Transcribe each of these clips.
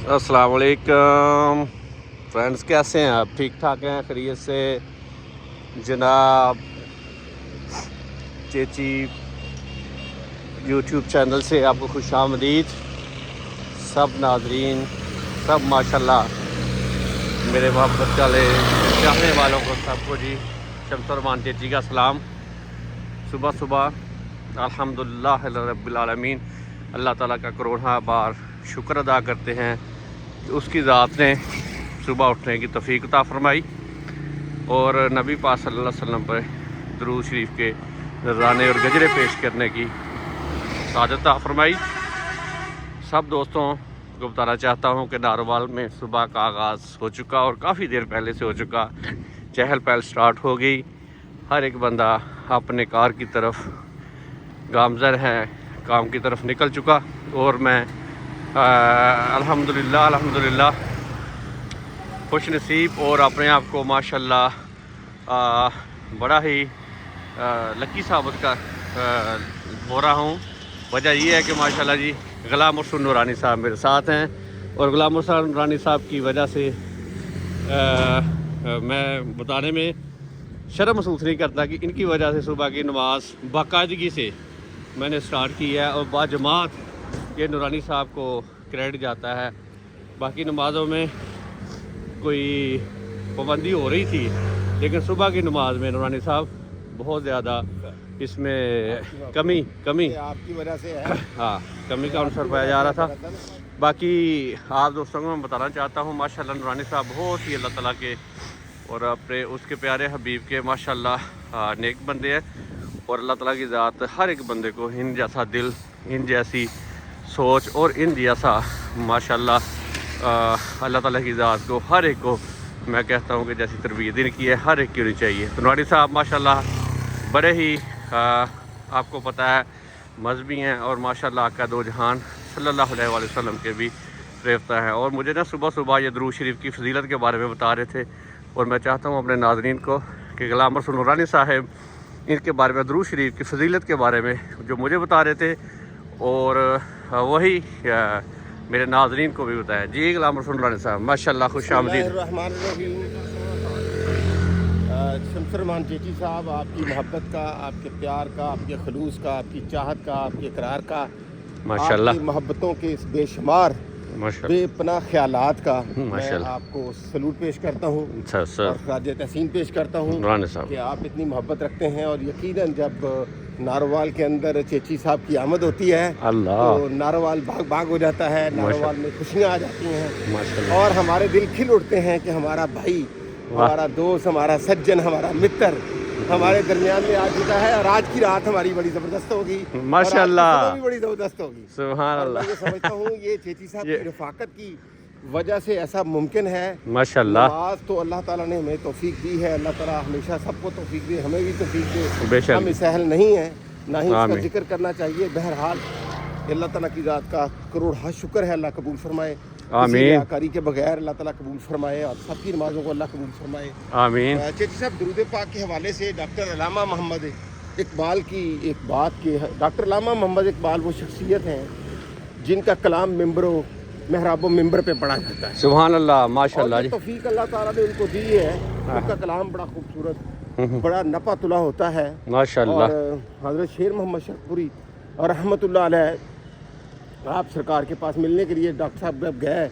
अस्सलाम वालेकुम फ्रेंड्स, कैसे हैं आप? ठीक ठाक हैं? खैरियत से? जनाब चेची यूट्यूब चैनल से आपको खुशामदीद। सब नाजरीन, सब माशाल्लाह मेरे मोहब्बत वाले चाहने वालों को सबको जी शमसुररहमान चेची का सलाम। सुबह सुबह अल्हम्दुलिल्लाह रब्बिल आलमीन, अल्लाह ताला का करोड़ों बार शुक्र अदा करते हैं कि उसकी ज़ात ने सुबह उठने की तौफीक अता फरमाई और नबी पाक सल्लल्लाहु अलैहि वसल्लम पर दुरूद शरीफ के नज़राने और गजरे पेश करने की सादत अता फरमाई। सब दोस्तों को बताना चाहता हूँ कि नारोवाल में सुबह का आगाज़ हो चुका और काफ़ी देर पहले से हो चुका। चहल पहल स्टार्ट हो गई, हर एक बंदा अपने कार की तरफ गामज़र है, काम की तरफ निकल चुका। और मैं अल्हम्दुलिल्लाह खुश नसीब और अपने आप को माशाल्लाह बड़ा ही लकी साबित का हो रहा हूँ। वजह ये है कि माशाल्लाह जी गुलाम मुर्शद नूरानी साहब मेरे साथ हैं और गुलाम मुर्शद नूरानी साहब की वजह से मैं बताने में शर्म महसूस नहीं करता कि इनकी वजह से सुबह की नमाज बाकायदगी से मैंने स्टार्ट की है और बाजमात ये नूरानी साहब को क्रेडिट जाता है। बाकी नमाज़ों में कोई पाबंदी हो रही थी, लेकिन सुबह की नमाज में नूरानी साहब बहुत ज़्यादा इसमें कमी आपकी वजह से है। हाँ, कमी का अवसर पाया जा रहा था। बाकी आप दोस्तों को मैं बताना चाहता हूँ माशाल्लाह नूरानी साहब बहुत ही अल्लाह ताला के और अपने उसके प्यारे हबीब के माशाल्लाह नेक बंदे हैं और अल्लाह ताला की ज़ात हर एक बंदे को इन जैसा दिल, इन जैसी सोच और इन जैसा माशाल्लाह अल्लाह ताला की ज़ात को हर एक को मैं कहता हूँ कि जैसी तरबियत इनकी है हर एक की होनी चाहिए। तो नूरानी साहब माशाल्लाह बड़े ही आपको पता है मजहबी हैं और माशाल्लाह आका दो जहान सल्लल्लाहु अलैहि वसल्लम के भी रेफ्ता हैं। और मुझे ना सुबह सुबह ये दुरूद शरीफ की फजीलत के बारे में बता रहे थे और मैं चाहता हूँ अपने नाज़रीन को कि गुलाम मुर्शद नूरानी साहब इनके बारे में दुरूद शरीफ की फजीलत के बारे में जो मुझे बता रहे थे और वही मेरे नाज़रीन को भी बताया। जी गुलाम मुर्शद नूरानी साहब माशाल्लाह खुशामदीद। शमसुररहमान चेची साहब, आपकी मोहब्बत का, आपके प्यार का, आपके खलूस का, आपकी चाहत का, आपके इकरार का, माशाल्लाह आपकी मोहब्बतों के इस बेशुमार बेपनाह ख्यालात का मैं आपको सलूट पेश करता हूँ और खराज तहसीन पेश करता हूँ कि आप इतनी मोहब्बत रखते हैं। और यकीनन जब नारोवाल के अंदर चेची साहब की आमद होती है तो नारोवाल भाग भाग हो जाता है, नारोवाल में खुशियाँ आ जाती हैं और हमारे दिल खिल उठते हैं कि हमारा भाई, हमारा दोस्त, हमारा सज्जन, हमारा मित्र हमारे दरमियान में आ चुका है और आज की रात हमारी बड़ी ज़बरदस्त होगी माशाल्लाह, भी बड़ी ज़बरदस्त होगी। सुभान अल्लाह। मैं समझता हूँ ये चेची साहब की रफ़ाकत की वजह से ऐसा मुमकिन है माशाल्लाह। नमाज तो अल्लाह ताला ने हमें तौफीक दी है, अल्लाह ताला हमेशा सबको तौफीक दे, हमें भी तौफीक दे। हम सहल नहीं है, ना ही इसका जिक्र करना चाहिए। बहरहाल अल्लाह ताला की ज़ात का करोड़ शुक्र है, अल्लाह कबूल फरमाए। आमीन। कारी के बगैर अल्लाह ताला कबूल फरमाए और सबकी नमाज़ों को अल्लाह कबूल फरमाए। आमीन। चेची साहब, दुरूद पाक के हवाले से डॉक्टर अल्लामा मोहम्मद इकबाल की एक बात की है। डॉक्टर अल्लामा मोहम्मद इकबाल वो शख्सियत हैं जिनका कलाम मिंबरों महराबों मिंबर पे पढ़ा जाता है। सुभान अल्लाह माशाल्लाह जी। तौफीक अल्लाह ताला ने उनको दी है। उनका कलाम बड़ा खूबसूरत, बड़ा नपा तुला होता है माशाल्लाह। और हज़रत शेर मोहम्मद शरपुरी और रहमतुल्लाह अलैह आप सरकार के पास मिलने के लिए डॉक्टर साहब जब गए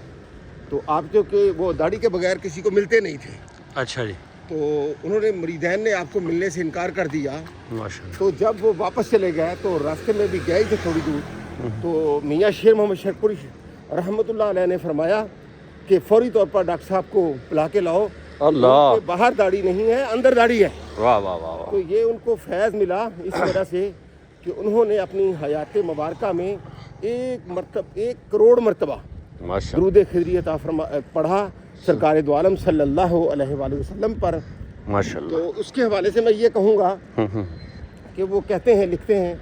तो आप जो कि वो दाढ़ी के बगैर किसी को मिलते नहीं थे। अच्छा जी। तो उन्होंने मुरीदैन ने आपको मिलने से इनकार कर दिया माशाल्लाह। तो जब वो वापस चले गए तो रास्ते में भी गए थे थोड़ी दूर, तो मियाँ शेर मोहम्मद शरपुरी रहमतुल्लाह अलैह ने फरमाया कि फौरी तौर पर डॉक्टर साहब को बुला के लाओ। अल्लाह। बाहर दाढ़ी नहीं है, अंदर दाढ़ी है। वाह वाह वाह। तो ये उनको फैज़ मिला इस वजह से कि उन्होंने अपनी हयात मुबारका में 1 करोड़ मरतबा दुरूद खिदरी अता पढ़ा सरकार दो आलम सल्लल्लाहु अलैहि वसल्लम पर माशाल्लाह। तो उसके हवाले से मैं ये कहूँगा कि वो कहते हैं, लिखते हैं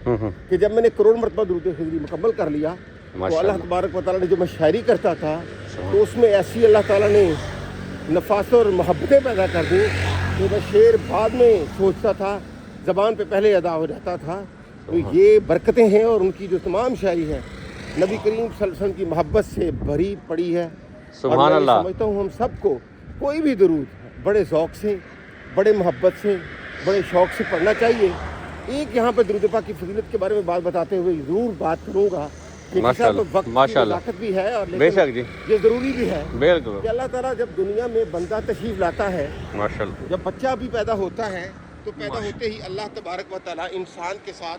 कि जब मैंने करोड़ मरतबा दुरूद खिदरी मुकम्मल कर लिया तो अल्लाह तबारक व तआला ने जो मैं शायरी करता था तो उसमें ऐसी अल्लाह ताला ने नफासत और मोहब्बतें पैदा कर दी कि मैं शेर बाद में सोचता था, ज़बान पे पहले अदा हो जाता था। तो ये बरकतें हैं और उनकी जो तमाम शायरी है नबी करीम सल्लल्लाहु अलैहि वसल्लम की मोहब्बत से भरी पड़ी है। सुभान और मैं अल्लाह। समझता हूँ हम सबको कोई भी दरूद बड़े ज़ौक़ से, बड़े मोहब्बत से, बड़े शौक़ से पढ़ना चाहिए। एक यहाँ पर दुरूद पाक की फजीलत के बारे में बात बताते हुए ज़रूर बात करूँगा कि माशाअल्लाह, वक्त की माशाअल्लाह। ताकत भी है और बेशक जी, ये ज़रूरी भी है बिल्कुल कि अल्लाह ताला जब दुनिया में बंदा तशरीफ़ लाता है, माशाअल्लाह। जब बच्चा भी पैदा होता है तो पैदा होते ही अल्लाह तबारक व तआला इंसान के साथ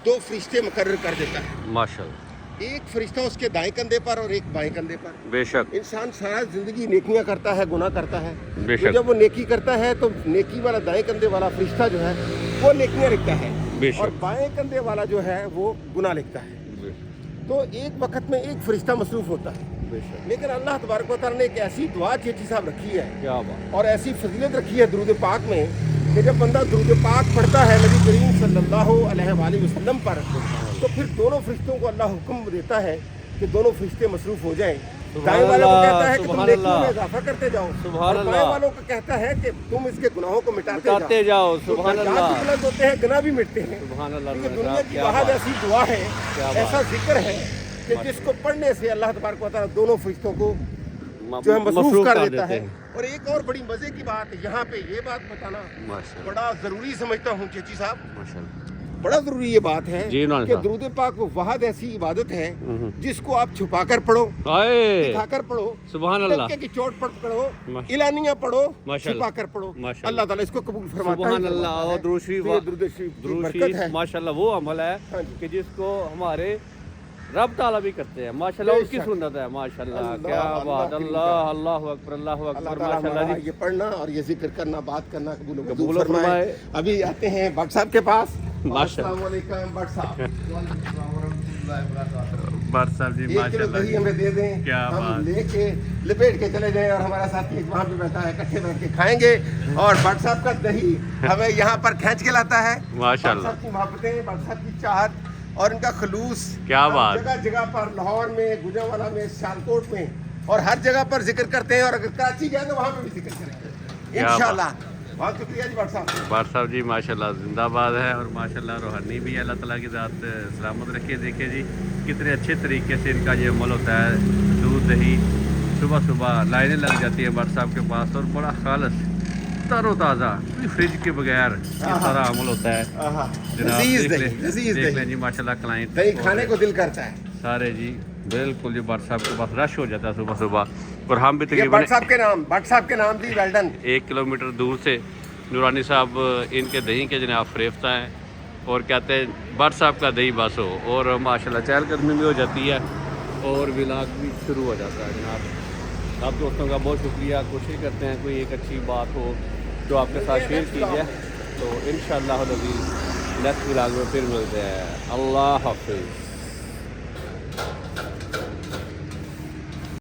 दो फरिश्ते मुकर्रर कर देता है। माशाअल्लाह, एक फरिश्ता उसके दाएं कंधे पर और एक बाएं कंधे पर। बेशक इंसान सारा जिंदगी नेकियां करता है, गुनाह करता है। बेशक। तो जब वो नेकी करता है तो नेकी वाला दाएं कंधे वाला फरिश्ता जो है वो नेकियां लिखता है बेशक। और बाएं कंधे वाला जो है वो गुनाह लिखता है। तो एक वक्त में एक फरिश्ता मसरूफ होता है। बेशक, लेकिन अल्लाह तबारक व तआला ने एक ऐसी दुआ चेची साहब रखी है क्या बात। और ऐसी फजीलत रखी है दुरूद पाक में कि जब बंदा दुरूद पाक पढ़ता है नबी करीम सल्लल्लाहु अलैहि वसल्लम पर, तो फिर दोनों फरिश्तों को अल्लाह हुक्म देता है कि दोनों फरिश्ते मसरूफ हो जाएं। दाएं वालों को कहता है कि तुम नेकियों में इजाफा करते जाओ, और बाएं वालों को कहता है कि तुम इसके गुनाहों को मिटाते जाओ। सुभान तो अल्लाह, भी बुलंद होते हैं, गुनाह भी मिटते हैं। सुभान अल्लाह। क्योंकि दुनिया की वाहिद ऐसी दुआ है, क्या ऐसा जिक्र है कि जिसको पढ़ने से अल्लाह तबारक व तआला दोनों फरिश्तों को जो है मसरूफ कर देता है। और एक और बड़ी मजे की बात यहाँ पे ये बात बताना माशाअल्लाह, बड़ा जरूरी समझता हूँ चेची साहब, माशाअल्लाह। बड़ा जरूरी ये बात है जी इमरान कि साहब। दुरूद पाक वो वाहिद ऐसी इबादत है जिसको आप छुपा कर पढ़ो, आए दिखाकर पढ़ो, सुभान अल्लाह, टक्के की चोट पर पढ़ो, माशा- इलानिया पढ़ो, माशाअल्लाह। छुपा कर पढ़ो। माशाअल्लाह। अल्लाह ताला इसको कबूल फरमाता है। सुभान अल्लाह। और दुरूद शरीफ, तो ये दुरूद शरीफ की दुरूद बरकत शरीफ है। माशाअल्लाह वो अमल है हाँ जी। कि जिसको हमारे रब ताला भी करते हैं माशाअल्लाह, बेशक। उनकी सुन्नत है माशाअल्लाह। अल्लाह, क्या अल्लाह बात, की अल्लाह अल्लाह अकबर, अल्लाह अल्लाह अकबर ताला माशाअल्लाह हमारा जी। ये पढ़ना और ये जिक्र करना, बात करना कबूल कबूल फरमाए। फरमाए। अभी आते हैं भट्ट साहब के पास। माशाअल्लाह। अस्सलाम वालेकुम भट्ट साहब। बर साहब जी 1 किलो माशाअल्लाह दही हमें दे दें, क्या हम बात। लेके लपेट के चले जाएं और हमारा साथी वहाँ पे बैठा है, इकट्ठे बैठ के खाएंगे। और भट्ट साहब का दही हमें यहाँ पर खींच के लाता है। माशाअल्लाह। भट्ट साहब की मोहब्बतें, भट्ट साहब की चाहत और इनका खलूस क्या हम बात। जगह जगह पर लाहौर में, गुजरांवाला में, सियालकोट में और हर जगह पर जिक्र करते हैं। और अगर कराची गए तो वहाँ पे भी जिक्र करेंगे क्या इंशाल्लाह। बहुत शुक्रिया जी भट्ट साहब। बर साहब जी माशाल्लाह जिंदाबाद है। और माशाल्लाह रूहानी भी है, अल्लाह ताला की ज़ात सलामत रखे। देखिए जी कितने अच्छे तरीके से इनका ये अमल होता है। दूध दही सुबह सुबह लाइनें लग जाती है बर साहब के पास और बड़ा खालस तरोताज़ा, फ्रिज के बगैर इस तरह अमल होता है जनाब। लजीज देख दही, लें, लजीज देख दही। लें जी माशाल्लाह क्लाइंट दही खाने को दिल करता है। सारे जी बिल्कुल जी बर साहब के पास रश हो जाता है सुबह सुबह। और हम भी ये तकरीबन भट्ट साहब के नाम, भट्ट साहब के नाम दी वेल डन। 1 किलोमीटर दूर से नूरानी साहब इनके दही के जनाब फरेफ्ता हैं और कहते हैं भट्ट साहब का दही बस हो। और माशाल्लाह चहलकदमी भी हो जाती है और व्लॉग भी शुरू हो जाता है जनाब। आप दोस्तों का बहुत शुक्रिया। कोशिश करते हैं कोई एक अच्छी बात हो जो आपके साथ शेयर की जाए। तो इंशाअल्लाह नेक्स्ट व्लॉग में फिर मिलते हैं। अल्लाह हाफिज़।